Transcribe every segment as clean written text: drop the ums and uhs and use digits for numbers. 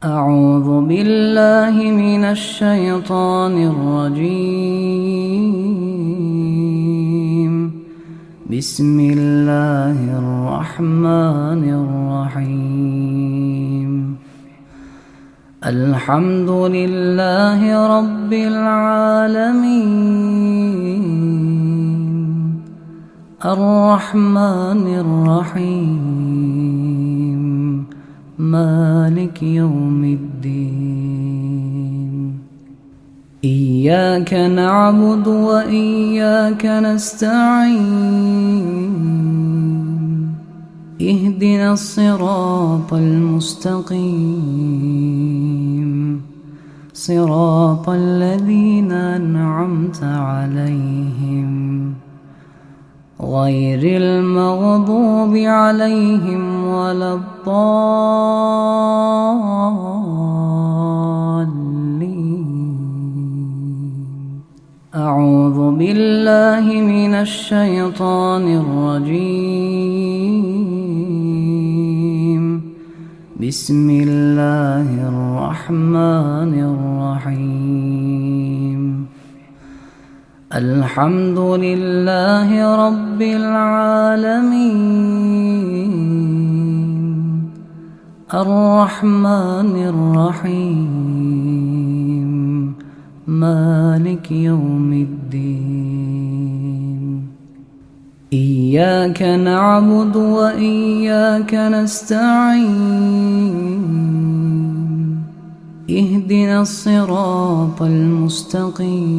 أعوذ بالله من الشيطان الرجيم. بسم الله الرحمن الرحيم. الحمد لله رب العالمين، الرحمن الرحيم، مالك يوم الدين. إياك نعبد وإياك نستعين، اهدنا الصراط المستقيم، صراط الذين أنعمت عليهم غير المغضوب عليهم ولا الضالين. أعوذ بالله من الشيطان الرجيم. بسم الله الرحمن الرحيم. الحمد لله رب العالمين، الرحمن الرحيم، مالك يوم الدين. إياك نعبد وإياك نستعين، اهدنا الصراط المستقيم،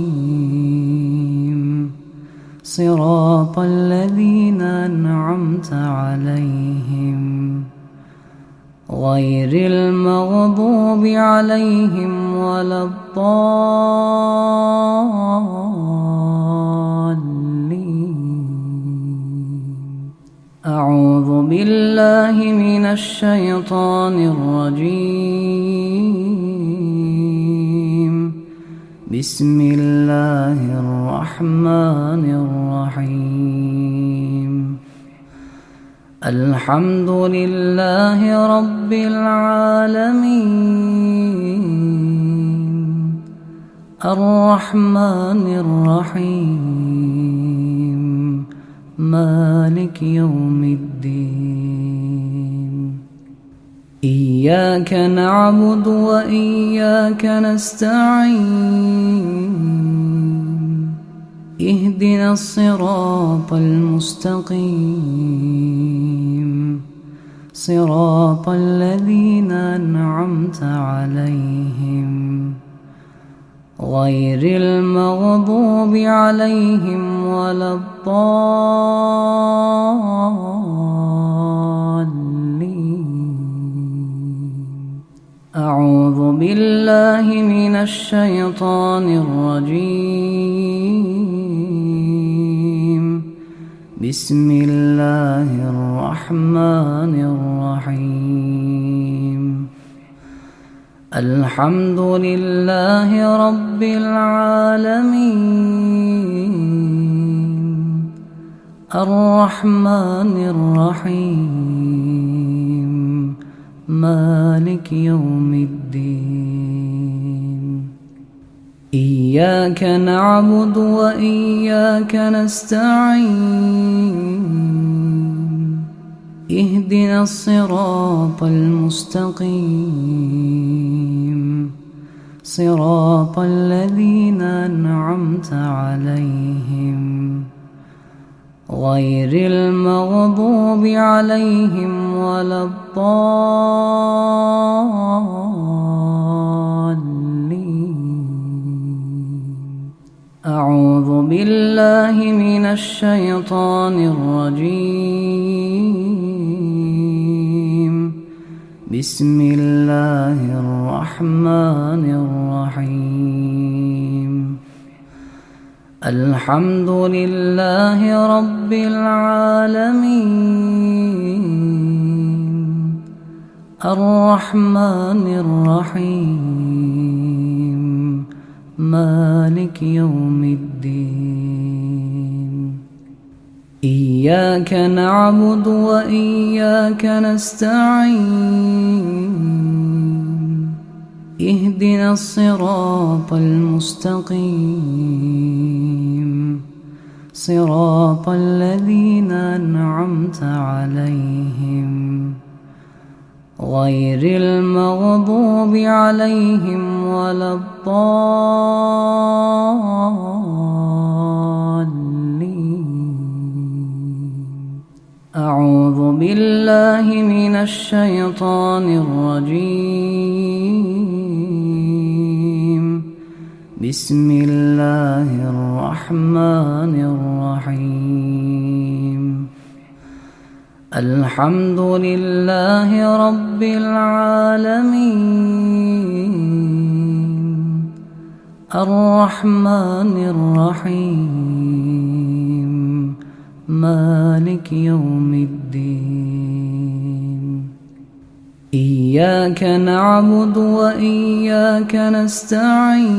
صراط الذين أنعمت عليهم غير المغضوب عليهم ولا الضالين. أعوذ بالله من الشيطان الرجيم. بسم الله الرحمن الرحيم. الحمد لله رب العالمين، الرحمن الرحيم، مالك يوم الدين. إياك نعبد وإياك نستعين، اهدنا الصراط المستقيم، صراط الذين أنعمت عليهم غير المغضوب عليهم ولا الضالين. أعوذ بالله من الشيطان الرجيم. بسم الله الرحمن الرحيم. الحمد لله رب العالمين، الرحمن الرحيم، مالك يوم الدين. إياك نعبد وإياك نستعين، اهدنا الصراط المستقيم، صراط الذين أنعمت عليهم غير المغضوب عليهم ولا الضالين. أعوذ بالله من الشيطان الرجيم. بسم الله الرحمن الرحيم. الحمد لله رب العالمين، الرحمن الرحيم، مالك يوم الدين. إياك نعبد وإياك نستعين، اهدنا الصراط المستقيم صراط الذين أنعمت عليهم غير المغضوب عليهم ولا الضالين. أعوذ بالله من الشيطان الرجيم. بسم الله الرحمن الرحيم. الحمد لله رب العالمين الرحمن الرحيم مالك يوم الدين. إياك نعبد وإياك نستعين.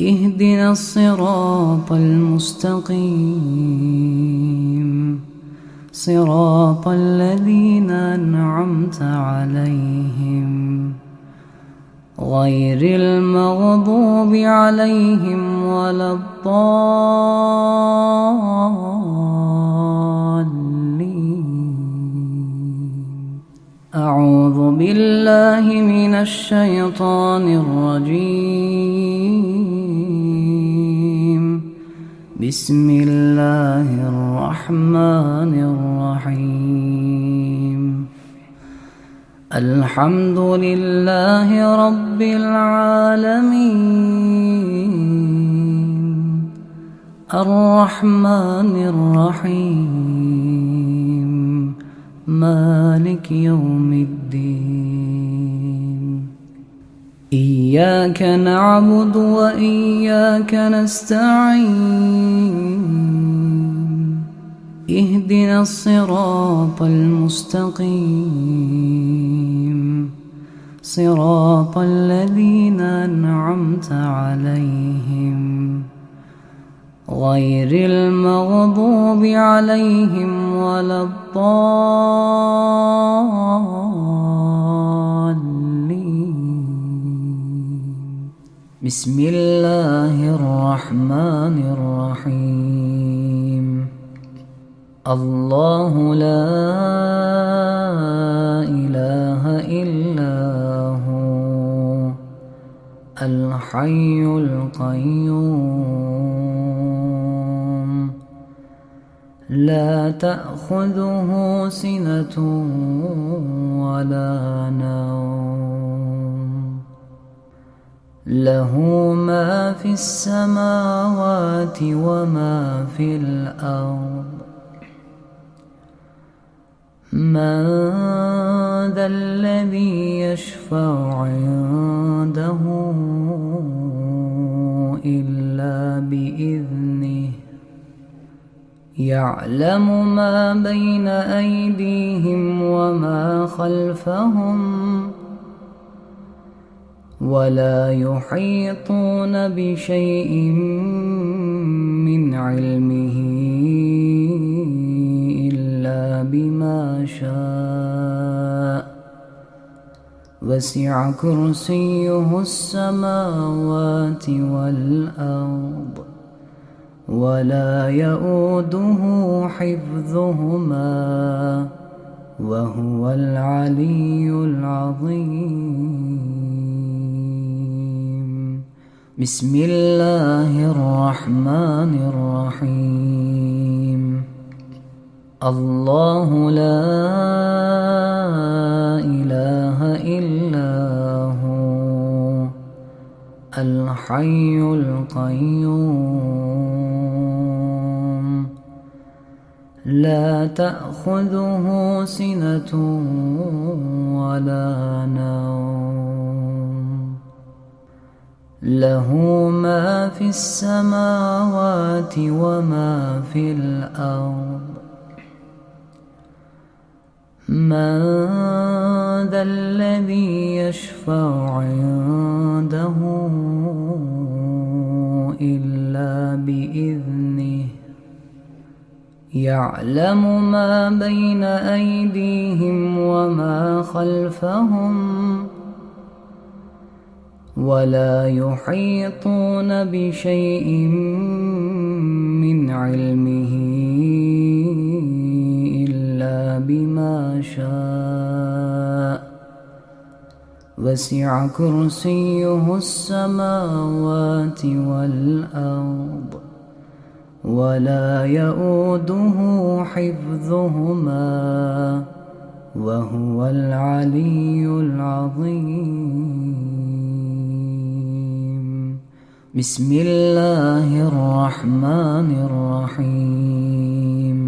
اهدنا الصراط المستقيم صراط الذين أنعمت عليهم غير المغضوب عليهم ولا الضالين. أعوذ بالله من الشيطان الرجيم. بسم الله الرحمن الرحيم. الحمد لله رب العالمين الرحمن الرحيم مالك يوم الدين. إياك نعبد وإياك نستعين. اهدنا الصراط المستقيم صراط الذين أنعمت عليهم غير المغضوب عليهم ولا الضالين. بسم الله الرحمن الرحيم. الله لا إله إلا هو الحي القيوم لا تأخذه سنة ولا نوم له ما في السماوات وما في الأرض. من ذا الذي يشفع عنده إلا بإذنه يعلم ما بين أيديهم وما خلفهم ولا يحيطون بشيء من علمه إلا بما شاء وسع كرسيه السماوات والأرض ولا يؤوده حفظهما وهو العلي العظيم. بسم الله الرحمن الرحيم. الله لا إله إلا هو الحي القيوم لا تأخذه سنة ولا نوم له ما في السماوات وما في الأرض. من ذا الذي يشفع عنده إلا بإذنه يعلم ما بين أيديهم وما خلفهم ولا يحيطون بشيء من علمه إلا بما شاء وسع كرسيه السماوات والأرض ولا يؤوده حفظهما وهو العلي العظيم. بسم الله الرحمن الرحيم.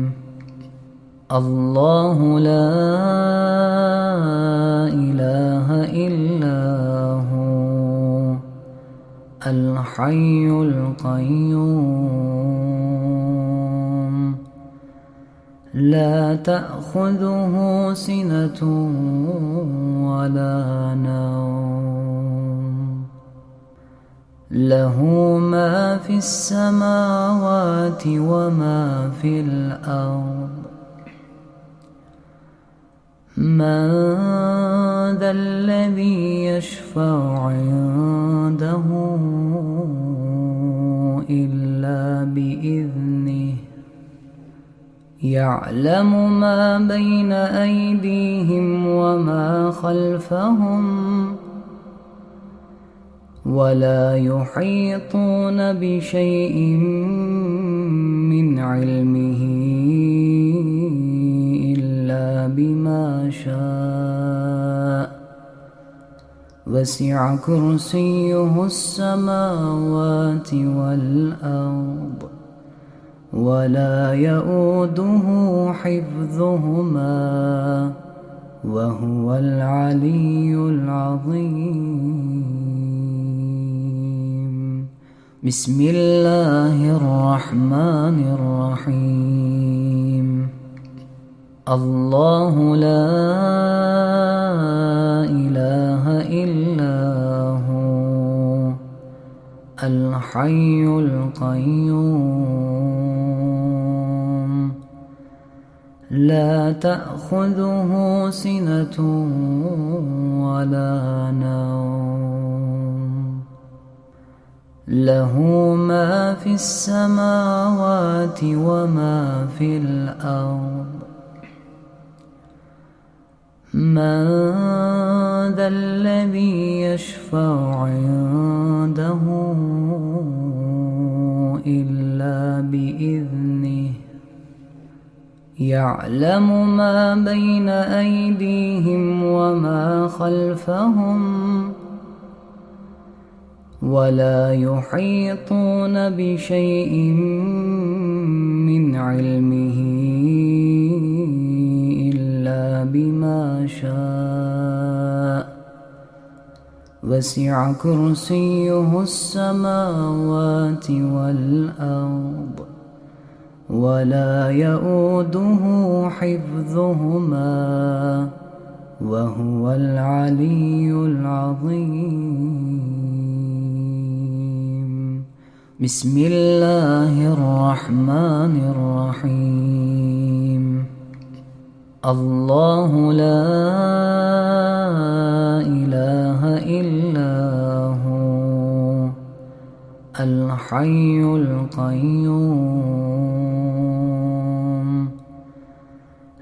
الله لا إله إلا هو الحي القيوم لا تأخذه سنة ولا نوم له ما في السماوات وما في الأرض. من ذا الذي يشفع عنده إلا بإذنه يعلم ما بين أيديهم وما خلفهم ولا يحيطون بشيء من علمه إلا بما شاء وسع كرسيه السماوات والأرض ولا يؤوده حفظهما وهو العلي العظيم. بسم الله الرحمن الرحيم. الله لا إله إلا هو الحي القيوم لا تأخذه سنة ولا نوم له ما في السماوات وما في الأرض. من ذا الذي يشفع عنده إلا بإذنه يعلم ما بين أيديهم وما خلفهم ولا يحيطون بشيء من علمه إلا بما شاء وسع كرسيه السماوات والأرض ولا يؤوده حفظهما وهو العلي العظيم. بسم الله الرحمن الرحيم. الله لا إله إلا هو الحي القيوم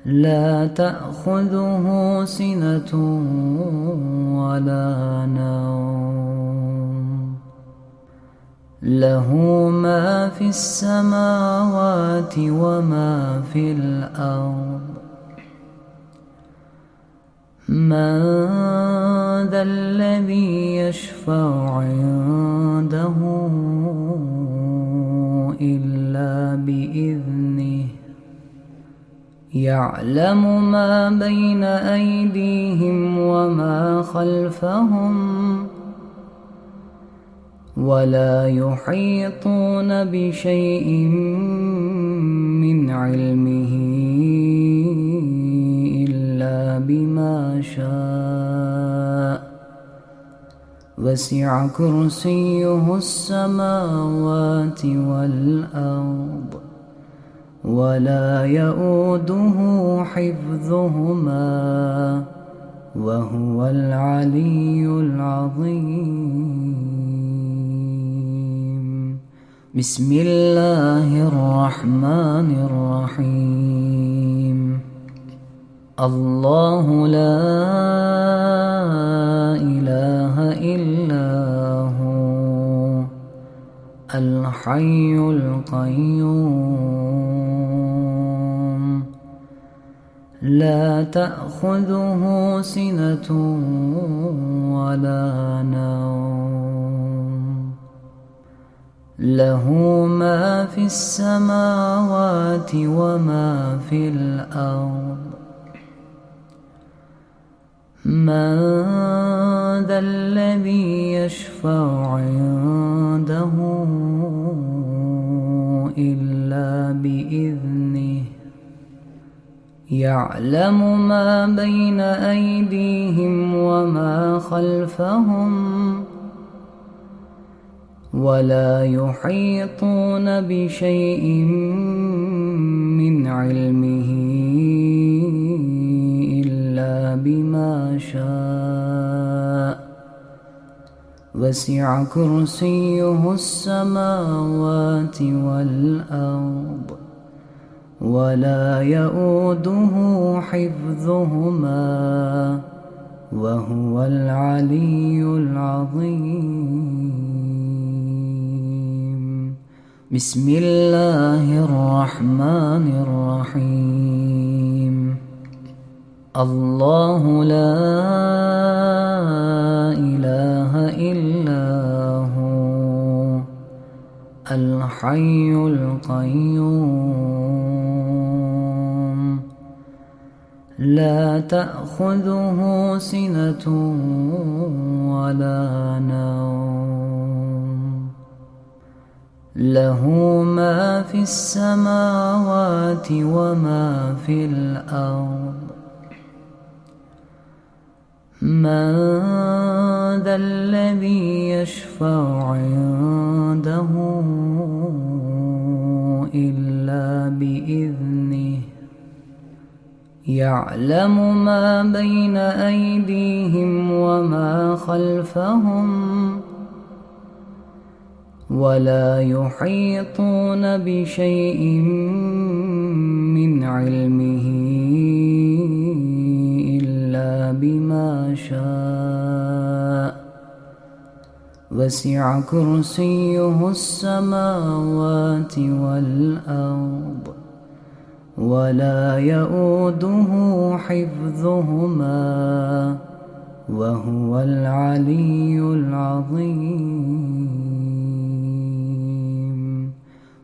لا تأخذه سنة ولا نوم له ما في السماوات وما في الأرض. من ذا الذي يشفع عنده إلا بإذنه يعلم ما بين أيديهم وما خلفهم ولا يحيطون بشيء من علمه إلا بما شاء وسع كرسيه السماوات والأرض ولا يؤوده حفظهما وهو العلي العظيم. بسم الله الرحمن الرحيم. الله لا إله إلا هو الحي القيوم لا تأخذه سنة ولا نوم له ما في السماوات وما في الأرض. من ذا الذي يشفع عنده إلا بإذنه يعلم ما بين أيديهم وما خلفهم ولا يحيطون بشيء من علمه إلا بما شاء وسع كرسيه السماوات والأرض ولا يؤوده حفظهما وهو العلي العظيم. بسم الله الرحمن الرحيم. الله لا إله إلا هو الحي القيوم لا تأخذه سنة ولا نوم له ما في السماوات وما في الأرض. من ذا الذي يشفع عنده إلا بإذنه يعلم ما بين أيديهم وما خلفهم ولا يحيطون بشيء من علمه إلا بما شاء وسع كرسيه السماوات والأرض ولا يؤوده حفظهما وهو العلي العظيم.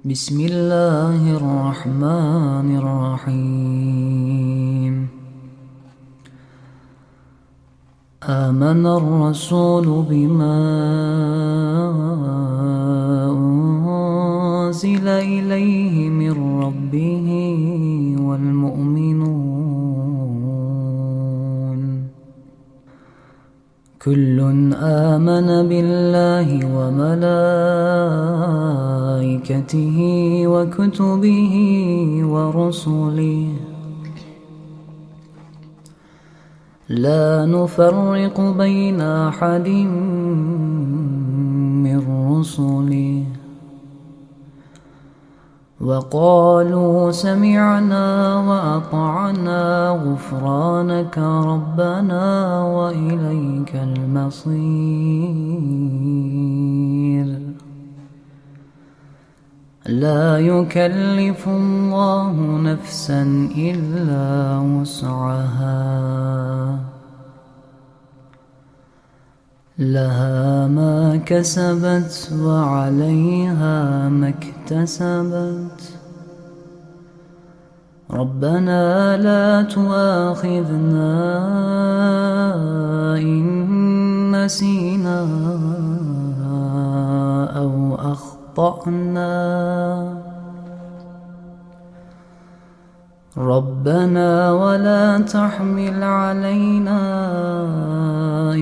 بسم الله الرحمن الرحيم. آمن الرسول بما أنزل إليه من ربه والمؤمنون كل آمن بالله وملائكته وكتبه ورسله لا نفرق بين أحد من رسله وقالوا سمعنا وأطعنا غفرانك ربنا وإليك المصير. لا يكلف الله نفسا إلا وسعها لها ما كسبت وعليها ما اكتسبت. ربنا لا تؤاخذنا إن نسينا أو أخطأنا. ربنا ولا تحمل علينا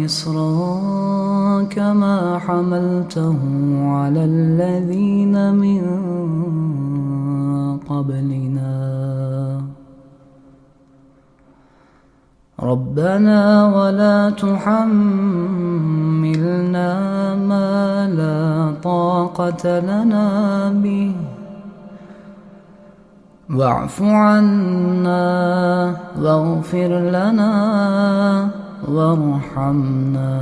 إصرا كما حملته على الذين من قبلنا. ربنا ولا تحملنا ما لا طاقة لنا به واعف عنا واغفر لنا وارحمنا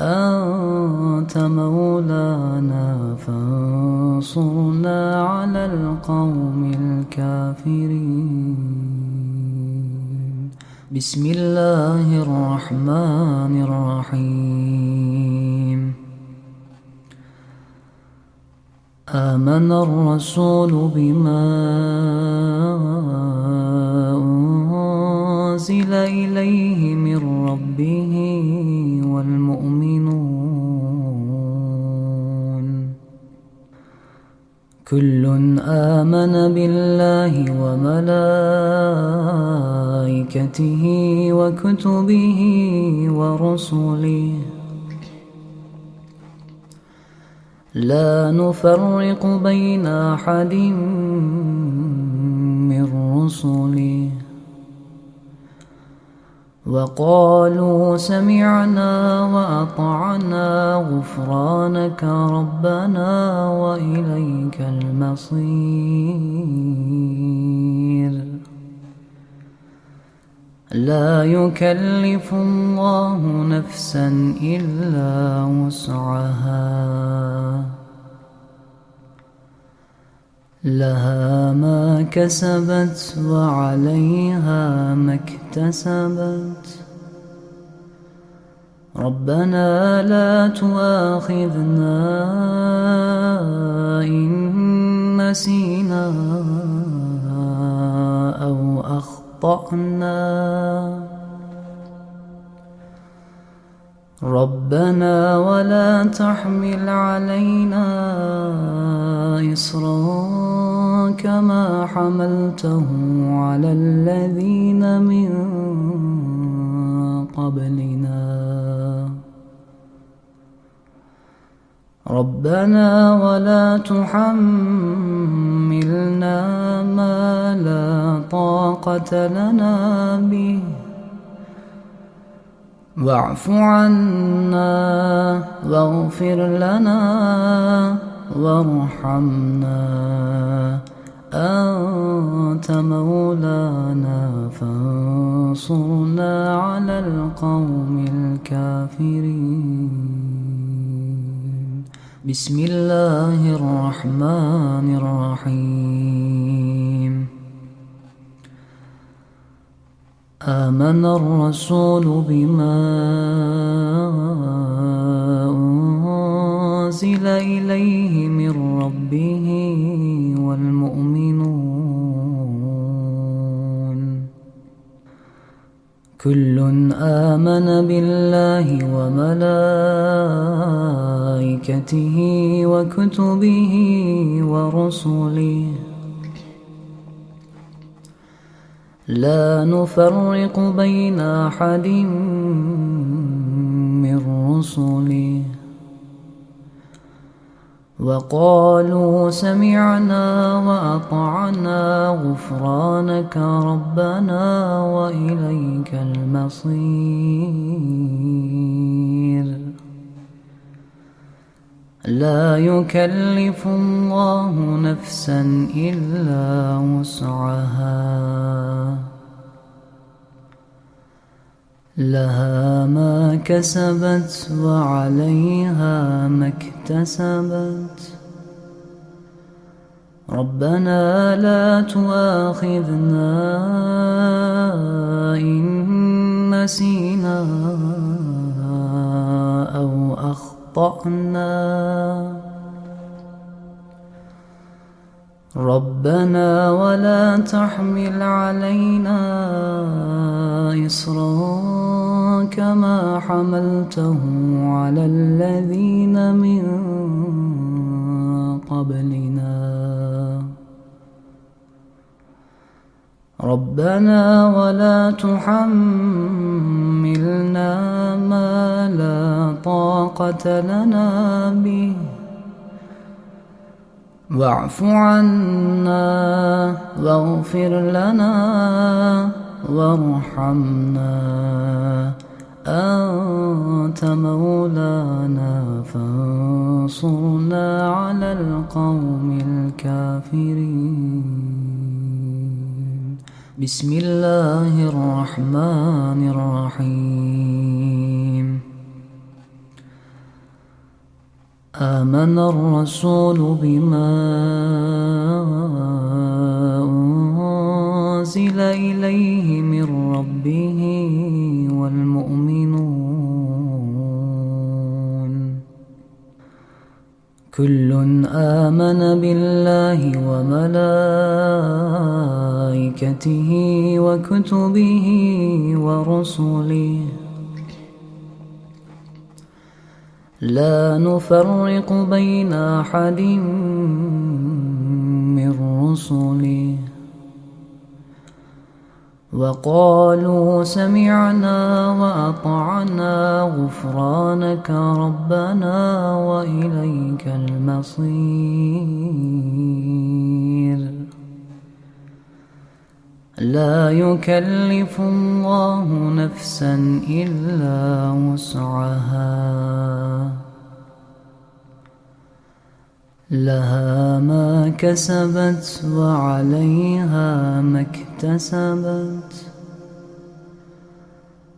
أنت مولانا فانصرنا على القوم الكافرين. بسم الله الرحمن الرحيم. آمن الرسول بما أنزل إليه من ربه والمؤمنون كل آمن بالله وملائكته وكتبه ورسله لا نفرق بين أحد من رسله وقالوا سمعنا وأطعنا غفرانك ربنا وإليك المصير. لا يكلف الله نفسا إلا وسعها لها ما كسبت وعليها ما اكتسبت. ربنا لا تؤاخذنا إن نسينا أو أخطأنا. ربنا ولا تحمل علينا إصرا كما حملته على الذين من قبلنا. ربنا ولا تحملنا ما لا طاقة لنا به واعف عنا واغفر لنا وارحمنا أنت مولانا فانصرنا على القوم الكافرين. بسم الله الرحمن الرحيم. آمن الرسول بما أنزل إليه من ربه والمؤمنون كل آمن بالله وملائكته وكتبه ورسله لا نفرق بين أحد من رسله وقالوا سمعنا وأطعنا غفرانك ربنا وإليك المصير. لا يكلف الله نفسا إلا وسعها لها ما كسبت وعليها ما اكتسبت. ربنا لا تؤاخذنا إن نسينا أو أخطأنا. ربنا ولا تحمل علينا إصرا كما حملته على الذين من قبلنا. ربنا ولا تحملنا ما لا طاقة لنا به واعف عنا واغفر لنا وارحمنا أنت مولانا فانصرنا على القوم الكافرين. بسم الله الرحمن الرحيم. آمن الرسول بما أنزل إليه من ربه والمؤمنون كل آمن بالله وملائكته وكتبه ورسله لا نفرق بين أحد من رسله وقالوا سمعنا وأطعنا غفرانك ربنا وإليك المصير. لا يكلف الله نفسا إلا وسعها لها ما كسبت وعليها ما اكتسبت.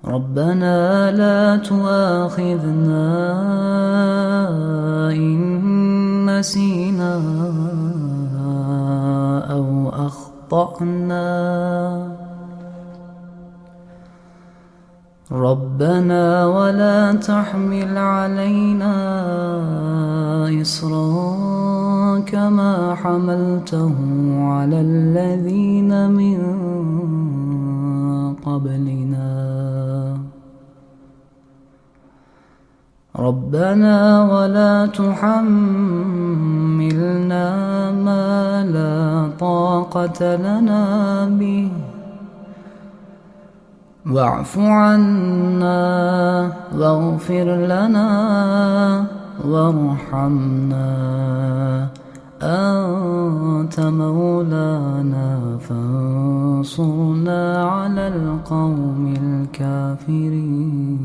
ربنا لا تؤاخذنا إن نسينا أو أخطأنا. ربنا ولا تحمل علينا إصرا كما حملته على الذين من قبلنا. ربنا ولا تحملنا ما لا طاقة لنا به واعف عنا واغفر لنا وارحمنا أنت مولانا فانصرنا على القوم الكافرين.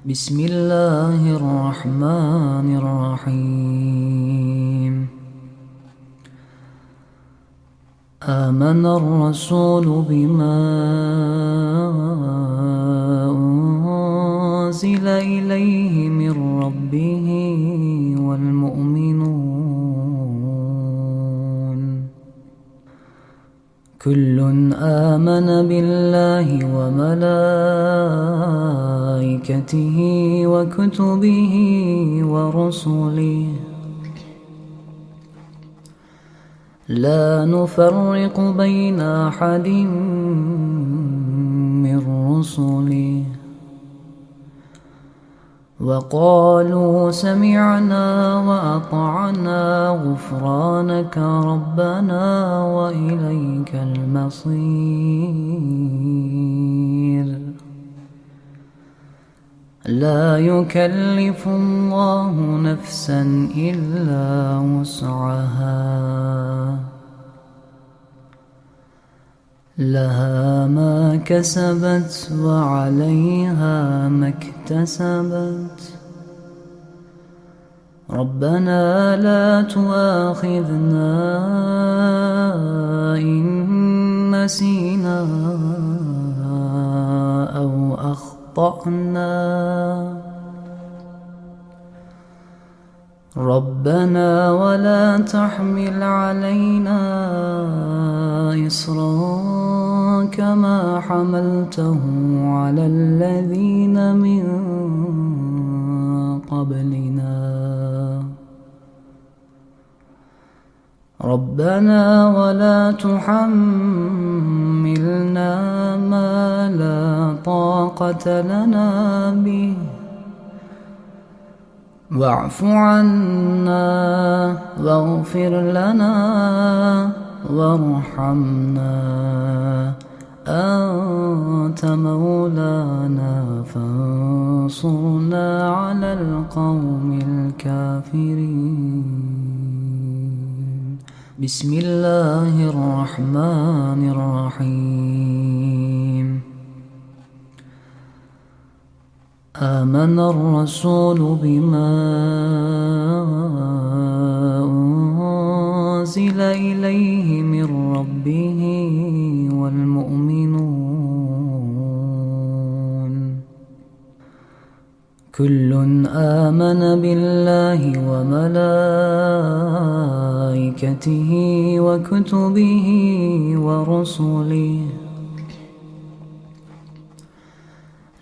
بسم الله الرحمن الرحيم. آمن الرسول بما أنزل إليه من ربه والمؤمنون كل آمن بالله وملائكته وكتبه ورسله لا نفرق بين أحد من رسله وقالوا سمعنا وأطعنا غفرانك ربنا وإليك المصير. لا يكلف الله نفسا إلا وسعها لها ما كسبت وعليها ما اكتسبت. ربنا لا تؤاخذنا إن نسينا أو أخطأنا. ربنا ولا تحمل علينا إصرا كما حملته على الذين من قبلنا. ربنا ولا تحملنا ما لا طاقة لنا به واعف عنا واغفر لنا وارحمنا أنت مولانا فانصرنا على القوم الكافرين. بسم الله الرحمن الرحيم آمن الرسول بما أنزل إليه من ربه والمؤمنون كل آمن بالله وملائكته وكتبه ورسله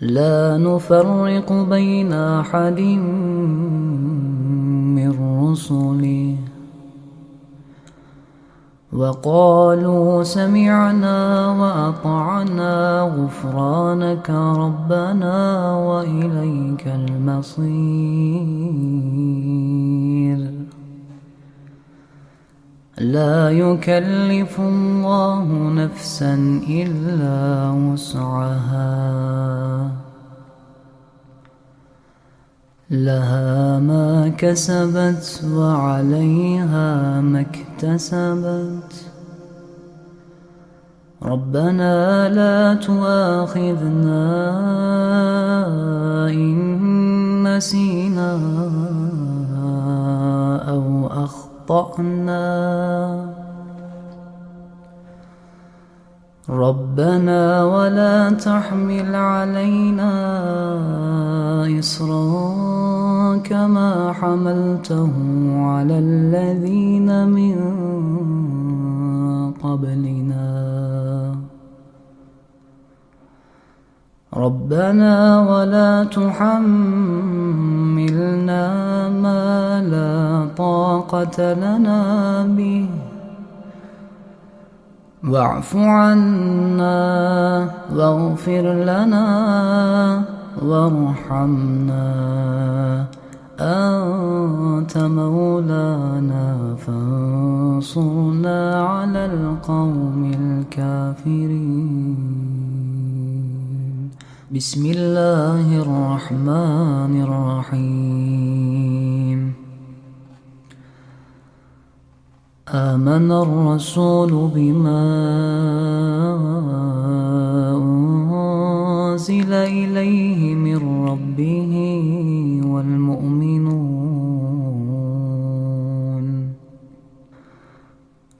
لا نفرق بين أحد من رسله وقالوا سمعنا وأطعنا غفرانك ربنا وإليك المصير لا يكلف الله نفسا إلا وسعها لها ما كسبت وعليها ما اكتسبت ربنا لا تؤاخذنا إن نسينا أو أخطأنا ربنا ولا تحمل علينا إصرا كما حملته على الذين من قبلنا ربنا ولا تحملنا ما لا طاقة لنا به واعف عنا واغفر لنا وارحمنا أنت مولانا فانصرنا على القوم الكافرين بسم الله الرحمن الرحيم آمن الرسول بما أنزل إليه من ربه والمؤمنون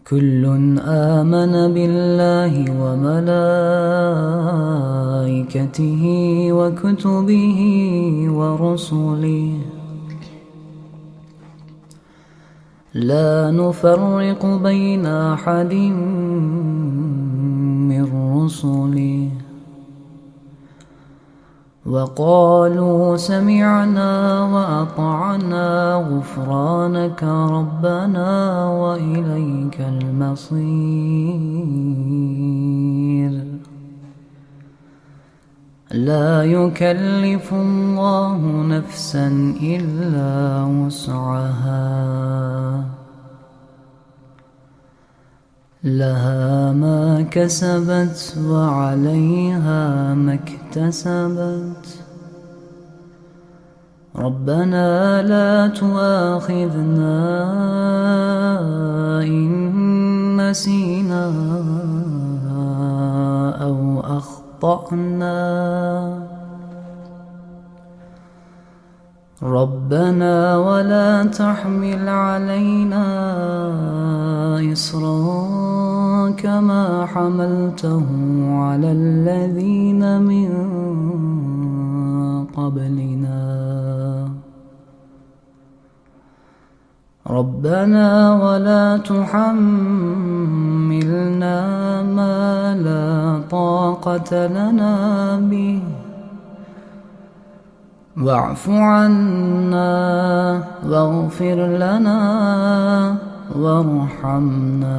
كل آمن بالله وملائكته وكتبه ورسله لا نفرق بين أحد من رسله وقالوا سمعنا وأطعنا غفرانك ربنا وإليك المصير لا يكلف الله نفسا إلا وسعها لها ما كسبت وعليها ما اكتسبت ربنا لا تؤاخذنا إن نسينا أو أخطأنا ربنا ولا تحمل علينا إصرا كما حملته على الذين من قبلنا ربنا ولا تحملنا ما لا طاقة لنا به واعف عنا واغفر لنا وارحمنا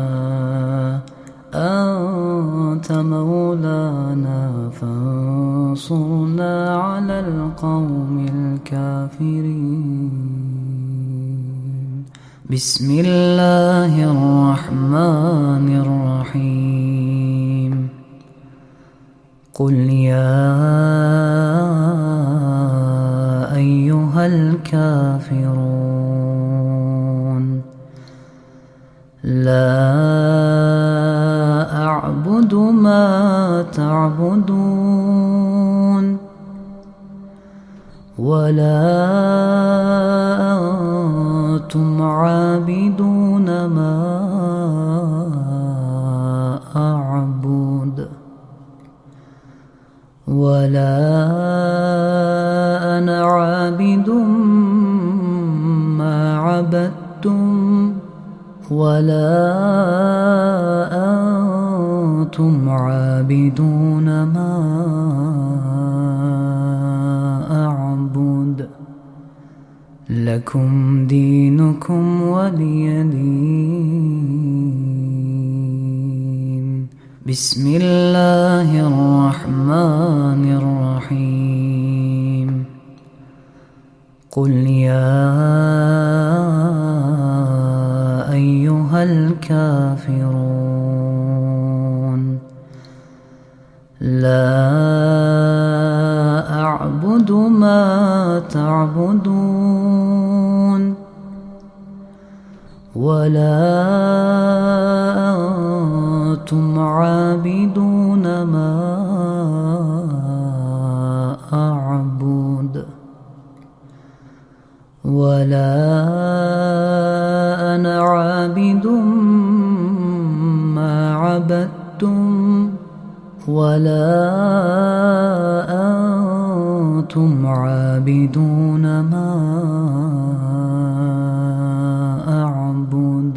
أنت مولانا فانصرنا على القوم الكافرين بسم الله الرحمن الرحيم قل يا أيها الكافرون لا أعبد ما تعبدون ولا أنتم عابدون ما أعبد ولا أنا عابد ما عبدتم ولا أنتم عابدون ما أعبد لكم دينكم ولي دين. بسم الله الرحمن الرحيم. قل يا أيها الكافرون لا أعبد ما تعبدون ولا أنتم عابدون ما أعبد ولا أنا عابد ما عبدتم ولا أنتم عابدون ما أعبد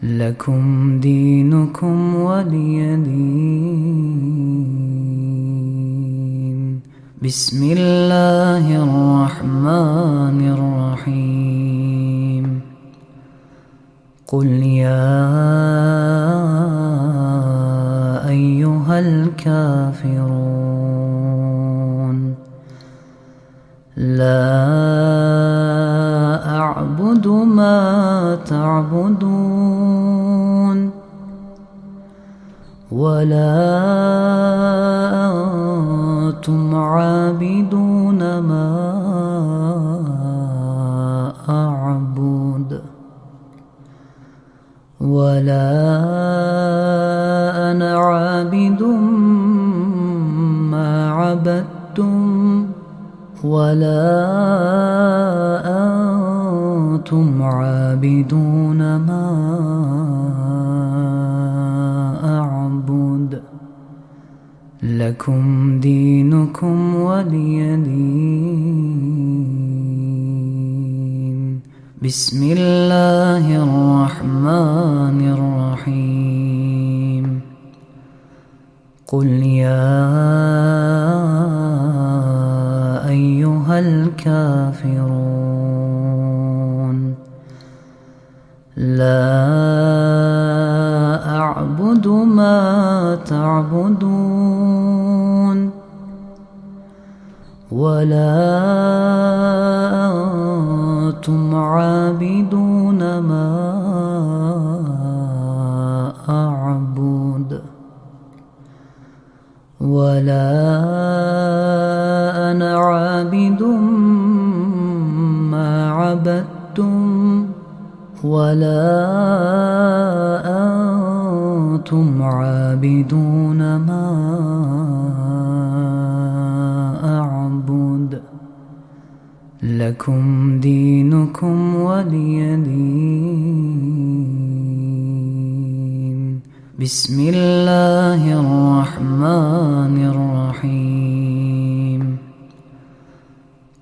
لكم دينكم ولي دين. بسم الله الرحمن الرحيم. قل يا أيها الكافرون لا أعبد ما تعبدون ولا أنتم عابدون ما أعبد ولا أنا عابد ما عبدتم ولا أنتم عابدون ما أعبد لكم دينكم ولي دين. بسم الله الرحمن الرحيم. قل يا أيها الكافرون لا أعبد ما تعبدون ولا أنتم عابدون ما أعبد ولا أنا عابد ما عبدتم ولا أنتم عابدون ما أعبد لكم دينكم ولي دين. بسم الله الرحمن الرحيم.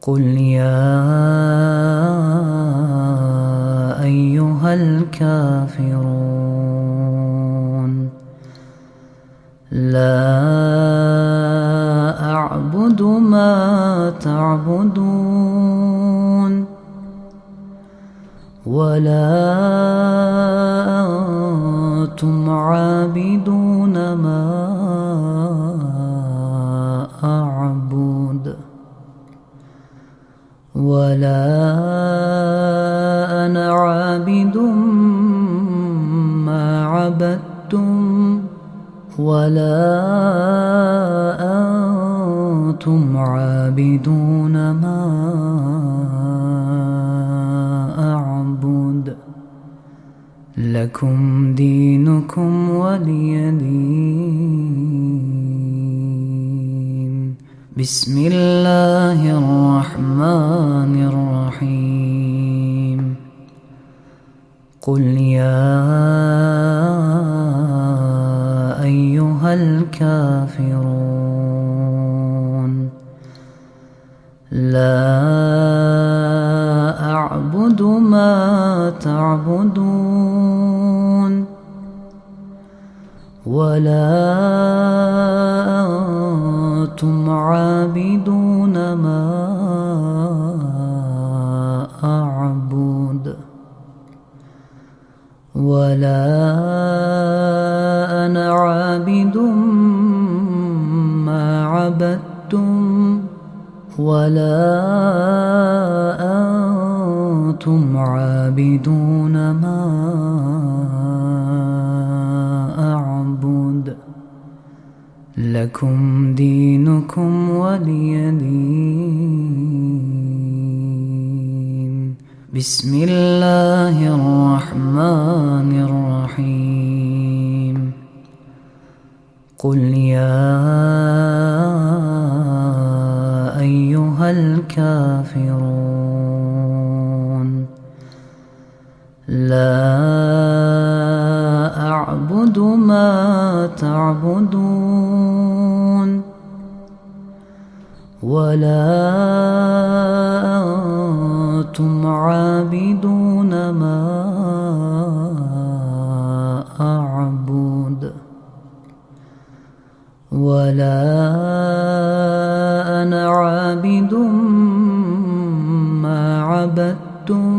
قل يا أيها الكافرون لا أعبد ما تعبدون ولا أنتم عابدون ما أعبد ولا أنا عابد ما عبدتم ولا أنتم عابدون ما أعبد لكم دينكم ولي دين. بسم الله الرحمن الرحيم. قل يا أيها الكافرون لا أعبد ما تعبدون ولا أنتم عابدون ما أعبد ولا أنا عابد ما عبدتم ولا أنتم عابدون ما أعبد لكم دينكم ولي دين. بسم الله الرحمن الرحيم. قل يا أيها الكافرون لا أعبد ما تعبدون ولا أنتم عابدون ما أعبد ولا أنا عابد ما عبدتم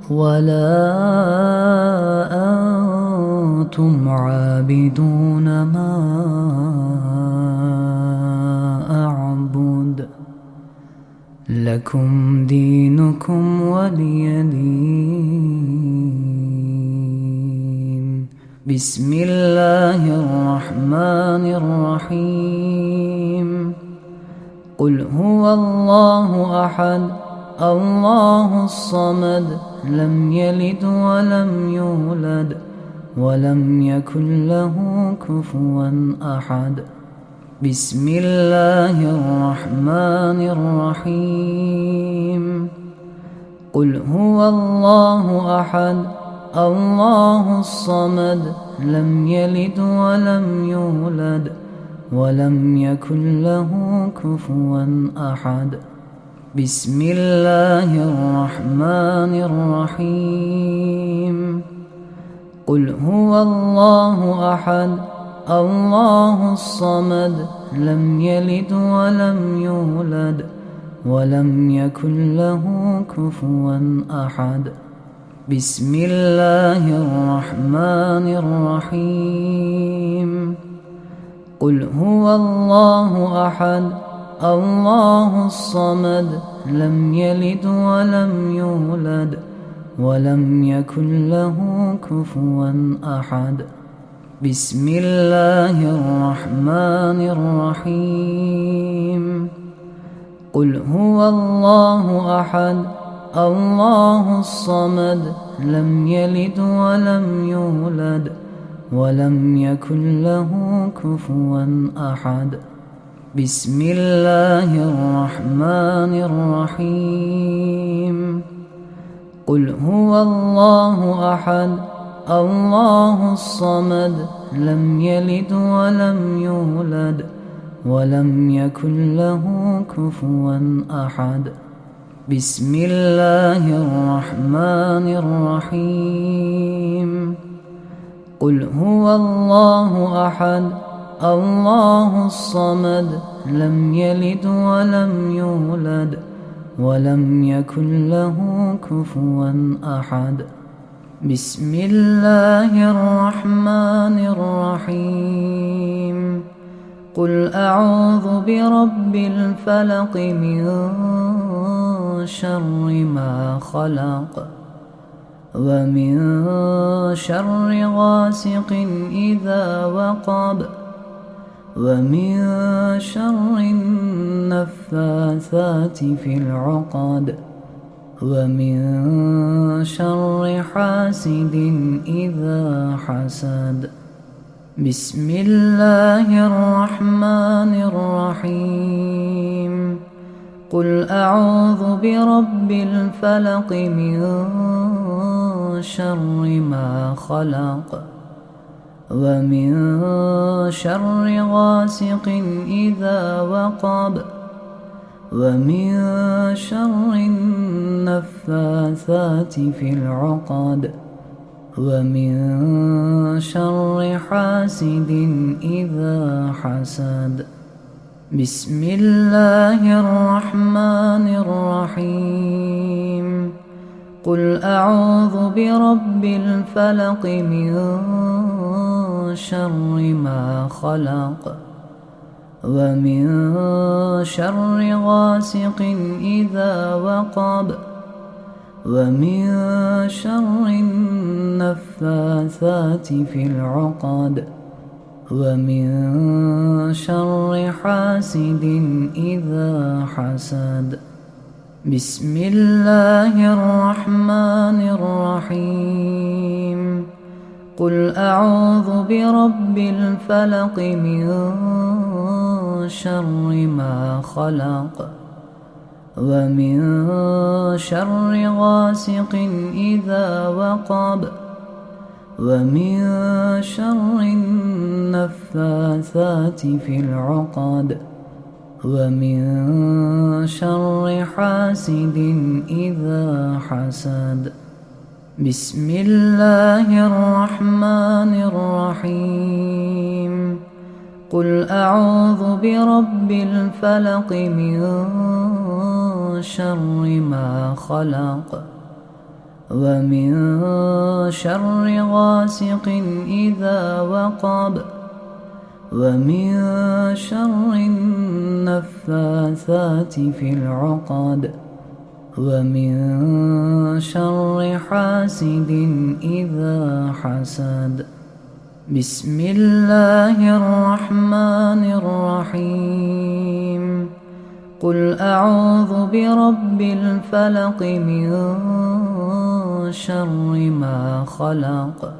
ولا أنتم عابدون ما أعبد لكم دينكم ولي دين. بسم الله الرحمن الرحيم. قل هو الله أحد الله الصمد لم يلد ولم يولد ولم يكن له كفوا أحد. بسم الله الرحمن الرحيم. قل هو الله أحد الله الصمد لم يلد ولم يولد ولم يكن له كفوا أحد. بسم الله الرحمن الرحيم. قل هو الله أحد الله الصمد لم يلد ولم يولد ولم يكن له كفوا أحد. بسم الله الرحمن الرحيم. قل هو الله أحد الله الصمد لم يلد ولم يولد ولم يكن له كفوا أحد. بسم الله الرحمن الرحيم. قل هو الله أحد الله الصمد لم يلد ولم يولد ولم يكن له كفوا أحد. بسم الله الرحمن الرحيم. قل هو الله أحد الله الصمد لم يلد ولم يولد ولم يكن له كفوا أحد. بسم الله الرحمن الرحيم. قل هو الله أحد الله الصمد لم يلد ولم يولد ولم يكن له كفوا أحد. بسم الله الرحمن الرحيم. قل أعوذ برب الفلق من شر ما خلق ومن شر غاسق إذا وقب ومن شر النفاثات في العقد ومن شر حاسد إذا حسد. بسم الله الرحمن الرحيم. قل أعوذ برب الفلق من شر ما خلق ومن شر غاسق إذا وقب ومن شر النفاثات في العقد ومن شر حاسد إذا حسد. بسم الله الرحمن الرحيم. قل أعوذ برب الفلق من شر ما خلق ومن شر غاسق إذا وقب ومن شر النفاثات في العقد ومن شر حاسد إذا حسد. بسم الله الرحمن الرحيم. قل أعوذ برب الفلق من شر ما خلق ومن شر غاسق إذا وقب ومن شر النفاثات في العقد ومن شر حاسد إذا حسد. بسم الله الرحمن الرحيم. قل أعوذ برب الفلق من شر ما خلق ومن شر غاسق إذا وقب ومن شر النفاثات في العقد ومن شر حاسد إذا حسد. بسم الله الرحمن الرحيم. قل أعوذ برب الفلق من شر ما خلق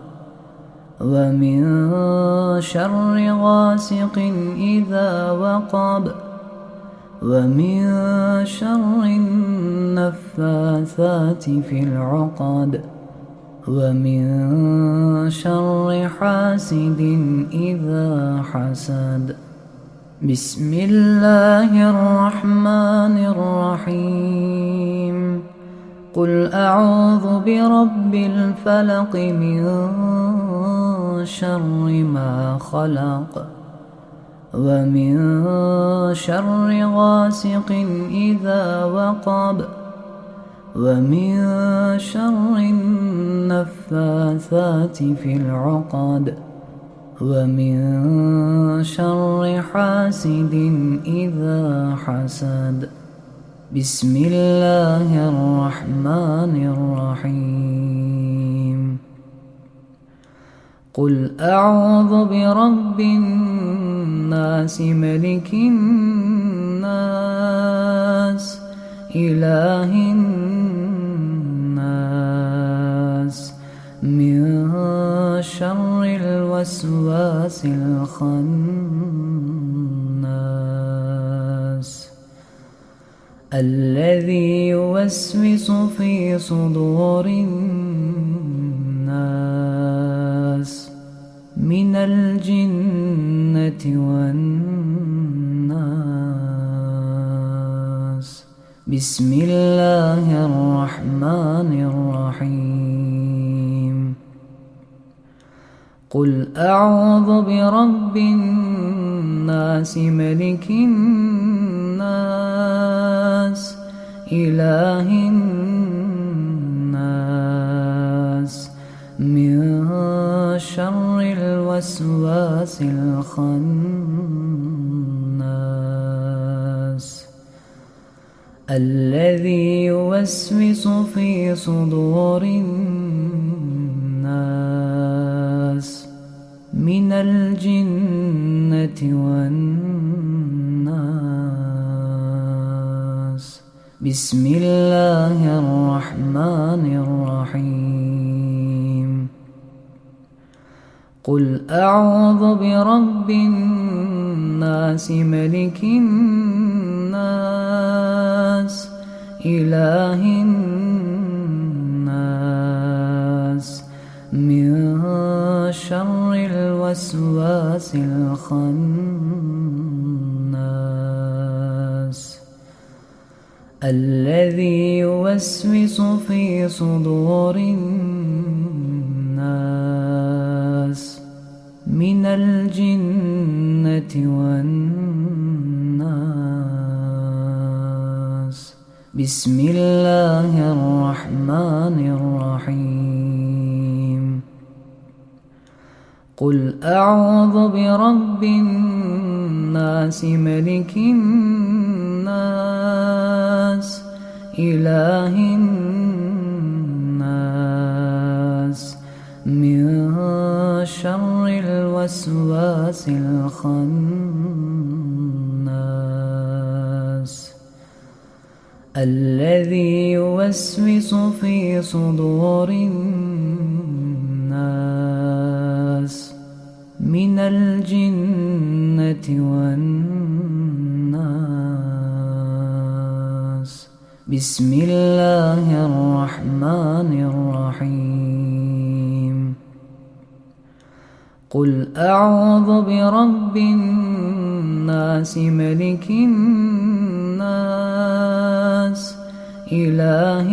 ومن شر غاسق إذا وقب ومن شر النفاثات في العقد ومن شر حاسد إذا حسد. بسم الله الرحمن الرحيم. قل أعوذ برب الفلق من شر ما خلق ومن شر غاسق إذا وقب ومن شر النفاثات في العقد ومن شر حاسد إذا حسد. بسم الله الرحمن الرحيم. قل أعوذ برب الناس ملك الناس إله الناس من شر الوسواس الخناس الذي يوسوس في صدور الناس من الجنة والناس. بسم الله الرحمن الرحيم. قل أعوذ برب الناس ملك الناس إله الناس من شر الوسواس الخناس الذي يوسوس في صدور الناس من الجنة والناس. بسم الله الرحمن الرحيم قل أعوذ برب الناس ملك الناس إله الناس من شر الوسواس الخناس الذي يوسوس في صدور الناس من الجنة والناس بسم الله الرحمن الرحيم قل أعوذ برب الناس ملك الناس إله الناس من شر الوسواس الخناس الذي يوسوس في صدور الناس من الجنة والناس بسم الله الرحمن الرحيم قل أعوذ برب الناس ملك الناس إله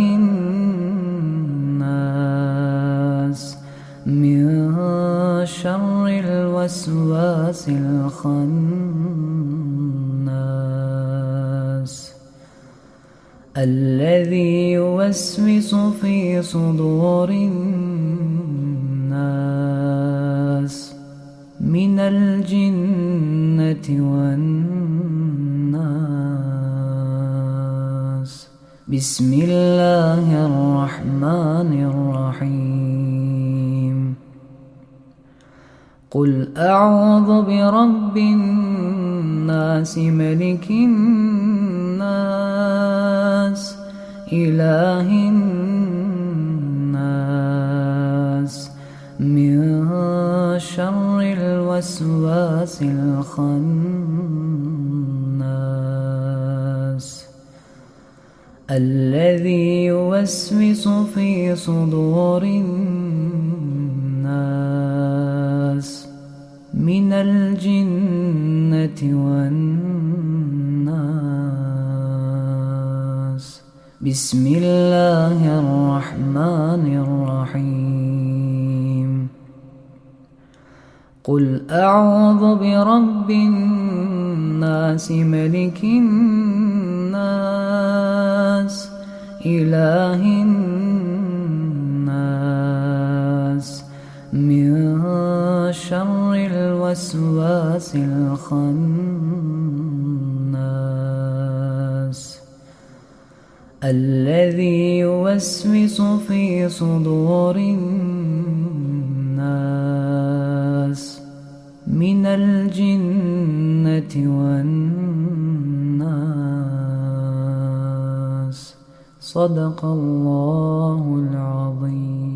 الناس من شر الوسواس الخناس الذي يوسوس في صدور الناس من الجنة والناس بسم الله الرحمن الرحيم قل أعوذ برب الناس ملك الناس إله الناس من شر الوسواس الخناس الذي يوسوس في صدور الناس من الجنة والناس بسم الله الرحمن الرحيم قل أعوذ برب الناس ملك الناس إله الناس من شر الوسواس الخناس الذي يوسوس في صدور الناس من الجنة والناس صدق الله العظيم.